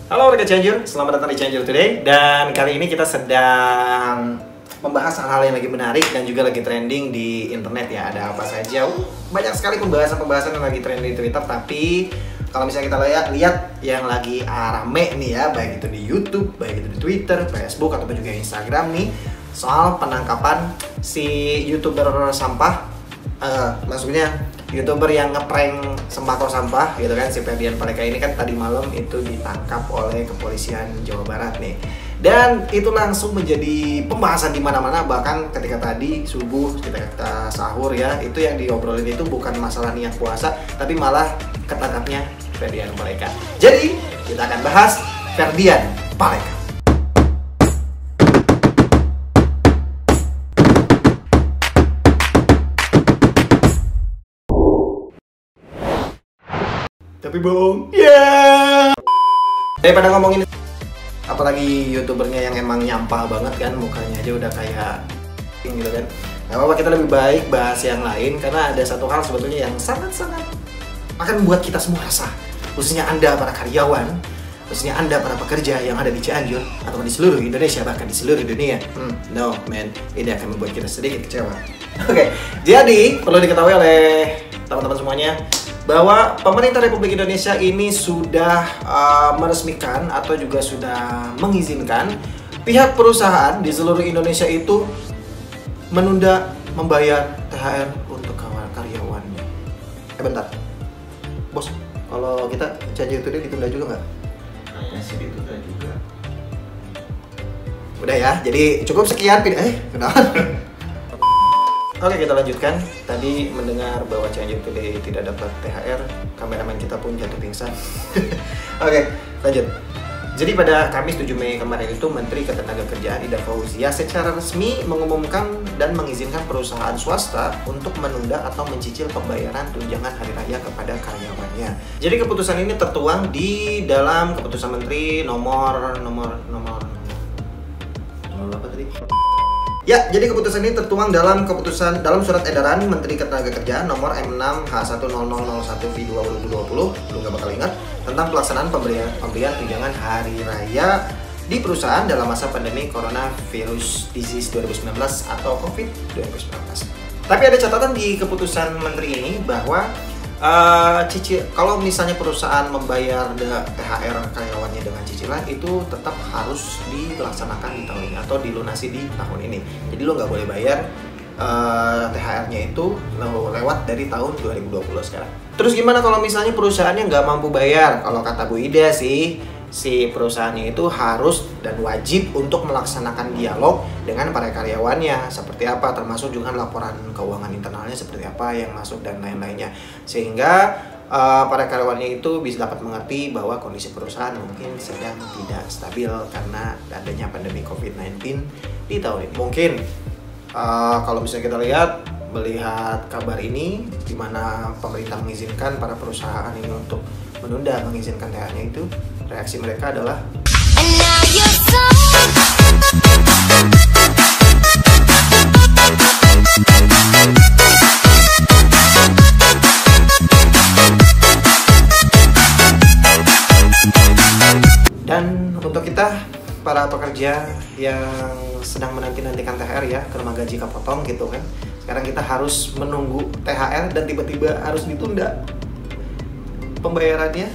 Halo warga Cianjur, selamat datang di Cianjur Today. Dan kali ini kita sedang membahas hal-hal yang lagi menarik dan juga lagi trending di internet ya. Ada apa saja? Banyak sekali pembahasan-pembahasan yang lagi trending di Twitter. Tapi kalau misalnya kita lihat yang lagi rame nih ya, baik itu di YouTube, baik itu di Twitter, Facebook, ataupun juga Instagram nih, soal penangkapan si YouTuber sampah, maksudnya YouTuber yang ngeprank sembako sampah gitu kan, si Ferdian Paleka ini kan tadi malam itu ditangkap oleh kepolisian Jawa Barat nih. Dan itu langsung menjadi pembahasan di mana-mana, bahkan ketika tadi subuh kita sahur ya, itu yang diobrolin itu bukan masalah niat puasa, tapi malah ketangkapnya Ferdian Paleka. Jadi, kita akan bahas Ferdian Paleka. Tapi bohong. Yeah. Daripada ngomongin apalagi YouTubernya yang emang nyampah banget kan, mukanya aja udah kayak gitu kan. Gak apa-apa, kita lebih baik bahas yang lain karena ada satu hal sebetulnya yang sangat-sangat akan membuat kita semua resah. Khususnya Anda para karyawan, khususnya Anda para pekerja yang ada di Cianjur atau di seluruh Indonesia, bahkan di seluruh dunia. No man, ini akan membuat kita sedikit kecewa. Oke, jadi perlu diketahui oleh teman-teman semuanya bahwa pemerintah Republik Indonesia ini sudah meresmikan atau juga sudah mengizinkan pihak perusahaan di seluruh Indonesia itu menunda membayar THR untuk karyawannya. Bentar, bos, kalau kita Cianjur Today ditunda juga nggak? Kayaknya sih ditunda juga. Udah ya, jadi cukup sekian. Kenapa? Oke, kita lanjutkan. Tadi mendengar bahwa Cianjur Today tidak dapat THR, kameramen kita pun jatuh pingsan. Oke, lanjut. Jadi pada Kamis 7 Mei kemarin itu Menteri Ketenagakerjaan Ida Fauzia secara resmi mengumumkan dan mengizinkan perusahaan swasta untuk menunda atau mencicil pembayaran tunjangan hari raya kepada karyawannya. Jadi keputusan ini tertuang di dalam keputusan Menteri nomor apa tadi? Ya, jadi keputusan ini tertuang dalam surat edaran Menteri Ketenagakerjaan nomor M6H100001V2020, lu gak bakal ingat, tentang pelaksanaan pemberian tunjangan hari raya di perusahaan dalam masa pandemi Coronavirus Disease 2019 atau COVID-19. Tapi ada catatan di keputusan Menteri ini bahwa kalau misalnya perusahaan membayar THR karyawannya dengan cicilan itu tetap harus dilaksanakan di tahun ini atau dilunasi di tahun ini. Jadi lo nggak boleh bayar THR-nya itu lewat dari tahun 2020 sekarang. Terus gimana kalau misalnya perusahaannya nggak mampu bayar? Kalau kata Bu Ida sih, si perusahaannya itu harus dan wajib untuk melaksanakan dialog dengan para karyawannya seperti apa, termasuk juga laporan keuangan internalnya seperti apa yang masuk dan lain-lainnya, sehingga para karyawannya itu bisa dapat mengerti bahwa kondisi perusahaan mungkin sedang tidak stabil karena adanya pandemi COVID-19 di tahun ini. Mungkin kalau misalnya kita melihat kabar ini di mana pemerintah mengizinkan para perusahaan ini untuk menunda mengizinkan THR-nya itu, reaksi mereka adalah dan untuk kita para pekerja yang sedang menanti-nantikan THR ya, karena gaji kepotong gitu kan, sekarang kita harus menunggu THR dan tiba-tiba harus ditunda pembayarannya.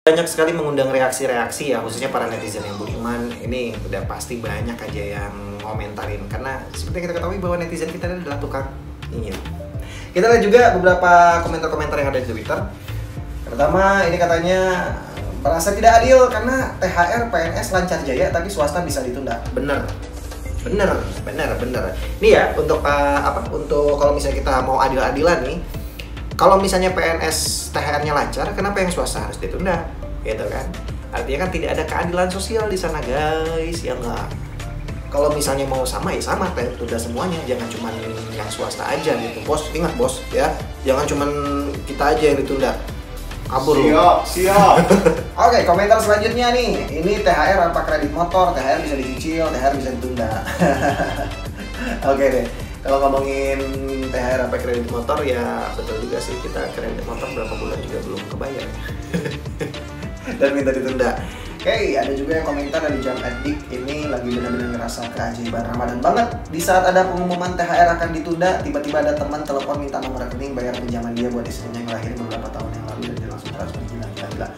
Banyak sekali mengundang reaksi-reaksi ya, khususnya para netizen yang budiman. Ini udah pasti banyak aja yang ngomentarin, karena seperti kita ketahui bahwa netizen kita adalah tukang ingin. Kita lihat juga beberapa komentar-komentar yang ada di Twitter. Pertama, ini katanya merasa tidak adil karena THR PNS lancar jaya tapi swasta bisa ditunda. Bener. Nih ya, untuk untuk kalau misalnya kita mau adil-adilan nih, kalau misalnya PNS THR-nya lancar, kenapa yang swasta harus ditunda? Gitu kan? Artinya kan tidak ada keadilan sosial di sana, guys. Ya enggak. Kalau misalnya mau sama ya sama, tunda semuanya, jangan cuma yang swasta aja gitu, bos. Ingat bos ya, jangan cuma kita aja yang ditunda. Kabur lu. Siap. Oke, komentar selanjutnya nih. Ini THR apa kredit motor? THR bisa dicicil, THR bisa ditunda. Oke deh. Kalau ngomongin THR apa kredit motor ya betul juga sih, kita kredit motor berapa bulan juga belum kebayar. Dan minta ditunda. Oke, ada juga yang komentar dari Jam Edik. Ini lagi benar-benar ngerasa keajaiban Ramadan banget. Di saat ada pengumuman THR akan ditunda, tiba-tiba ada teman telepon minta nomor rekening bayar pinjaman dia buat istrinya yang lahir beberapa tahun yang lalu dan dia langsung transfer gila.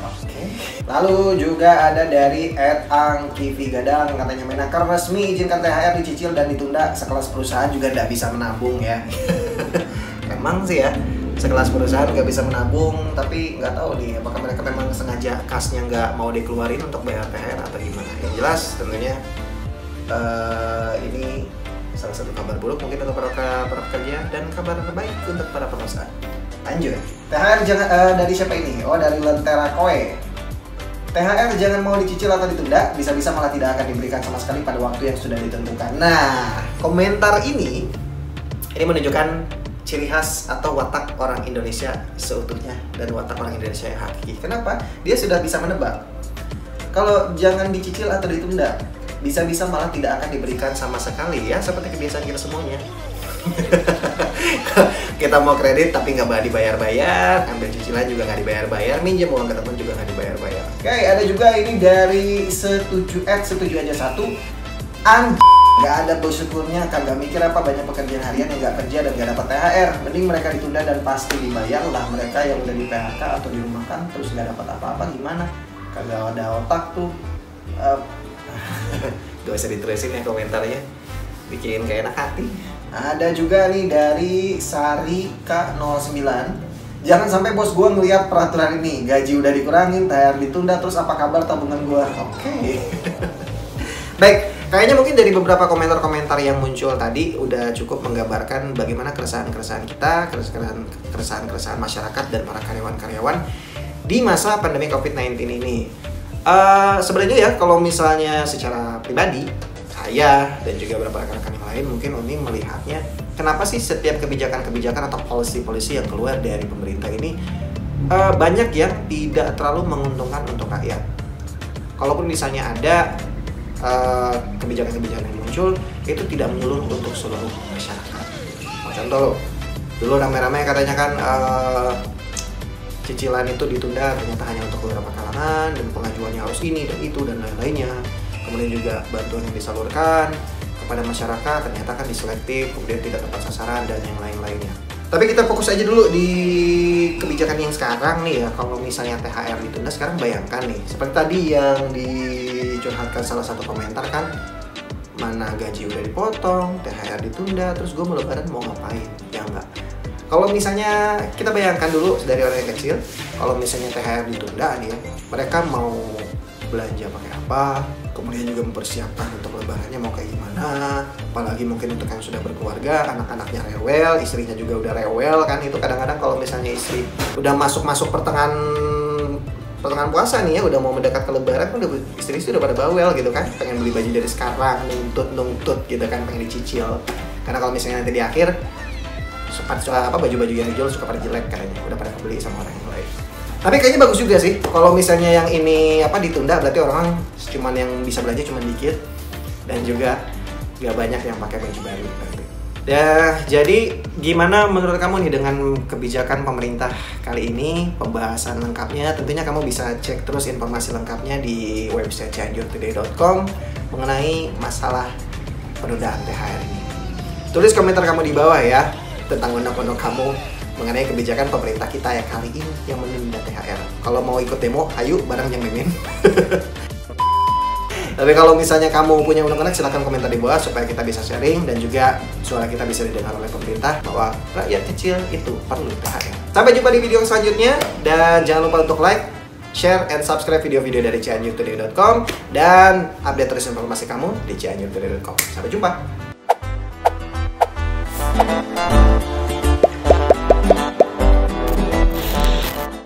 Oke. Lalu juga ada dari @angkivi gadang, katanya Menaker resmi izinkan THR dicicil dan ditunda, sekelas perusahaan juga tidak bisa menabung ya. Emang sih ya, sekelas perusahaan nggak bisa menabung, tapi nggak tahu nih apakah mereka memang sengaja kasnya nggak mau dikeluarin untuk bayar THR atau gimana. Yang jelas tentunya ini salah satu kabar buruk mungkin untuk para pekerja dan kabar baik untuk para perusahaan. Lanjut, THR jangan dari siapa ini? Oh, dari Lentera Koe. THR jangan mau dicicil atau ditunda, bisa-bisa malah tidak akan diberikan sama sekali pada waktu yang sudah ditentukan. Nah, komentar ini menunjukkan ciri khas atau watak orang Indonesia seutuhnya dan watak orang Indonesia yang hakiki. Kenapa? Dia sudah bisa menebak. Kalau jangan dicicil atau ditunda, bisa-bisa malah tidak akan diberikan sama sekali ya, seperti kebiasaan kita semuanya. Kita mau kredit tapi nggak dibayar-bayar, ambil cicilan juga nggak dibayar-bayar, minjem uang ke teman juga nggak dibayar-bayar. Oke, ada juga ini dari setuju aja satu. Nggak ada bersyukurnya, kagak mikir apa banyak pekerjaan harian yang nggak kerja dan nggak dapat THR. Mending mereka ditunda dan pasti dibayar lah. Mereka yang udah di PHK atau dirumahkan terus nggak dapat apa-apa gimana? Kagak ada otak tuh. Gak usah diterusin ya komentarnya, bikin kayak enak hati. Ada juga nih dari Sari K09. Jangan sampai bos gua ngeliat peraturan ini, gaji udah dikurangin, THR ditunda, terus apa kabar tabungan gua? Oke. Baik, kayaknya mungkin dari beberapa komentar-komentar yang muncul tadi udah cukup menggambarkan bagaimana keresahan-keresahan kita, keresahan-keresahan masyarakat dan para karyawan-karyawan di masa pandemi COVID-19 ini. Sebenarnya ya, kalau misalnya secara pribadi, saya dan juga beberapa rekan-rekan yang lain mungkin ini melihatnya, kenapa sih setiap kebijakan-kebijakan atau policy-policy yang keluar dari pemerintah ini banyak yang tidak terlalu menguntungkan untuk rakyat. Kalaupun misalnya ada kebijakan-kebijakan yang muncul, itu tidak menyeluruh untuk seluruh masyarakat. Contoh, dulu rame-rame katanya kan cicilan itu ditunda ternyata hanya untuk beberapa kalangan dan pengajuannya harus ini dan itu dan lain-lainnya. Kemudian juga bantuan yang disalurkan kepada masyarakat ternyata kan diselektif, kemudian tidak tepat sasaran dan yang lain-lainnya. Tapi kita fokus aja dulu di kebijakan yang sekarang nih ya. Kalau misalnya THR ditunda, sekarang bayangkan nih, seperti tadi yang dicurhatkan salah satu komentar kan, mana gaji udah dipotong, THR ditunda, terus gue mau lebaran mau ngapain? Ya enggak. Kalau misalnya kita bayangkan dulu dari orang yang kecil, kalau misalnya THR ditunda nih ya, mereka mau belanja pakai apa, kemudian juga mempersiapkan untuk lebarannya mau kayak gimana, apalagi mungkin untuk yang sudah berkeluarga, anak-anaknya rewel, istrinya juga udah rewel kan. Itu kadang-kadang kalau misalnya istri udah masuk pertengahan puasa nih ya, udah mau mendekat ke lebaran kan udah istri udah pada bawel gitu kan, pengen beli baju dari sekarang, nuntut gitu kan, pengen dicicil. Karena kalau misalnya nanti di akhir baju-baju yang dijual suka pada jelek katanya, udah pada kebeli sama orang yang lain. Tapi kayaknya bagus juga sih kalau misalnya yang ini ditunda, berarti orang cuman yang bisa belanja cuman dikit dan juga gak banyak yang pakai baju baru. Ya, jadi gimana menurut kamu nih dengan kebijakan pemerintah kali ini? Pembahasan lengkapnya tentunya kamu bisa cek terus informasi lengkapnya di website cianjurtoday.com mengenai masalah penundaan THR ini. Tulis komentar kamu di bawah ya tentang undang-undang kamu mengenai kebijakan pemerintah kita ya kali ini yang menunda THR. Kalau mau ikut demo, ayo bareng Jang Mimin. Tapi kalau misalnya kamu punya undang-undang, silahkan komentar di bawah supaya kita bisa sharing dan juga suara kita bisa didengar oleh pemerintah bahwa rakyat kecil itu perlu THR. Sampai jumpa di video selanjutnya dan jangan lupa untuk like, share, and subscribe video-video dari cianjurtoday.com dan update terus informasi kamu di cianjurtoday.com. Sampai jumpa.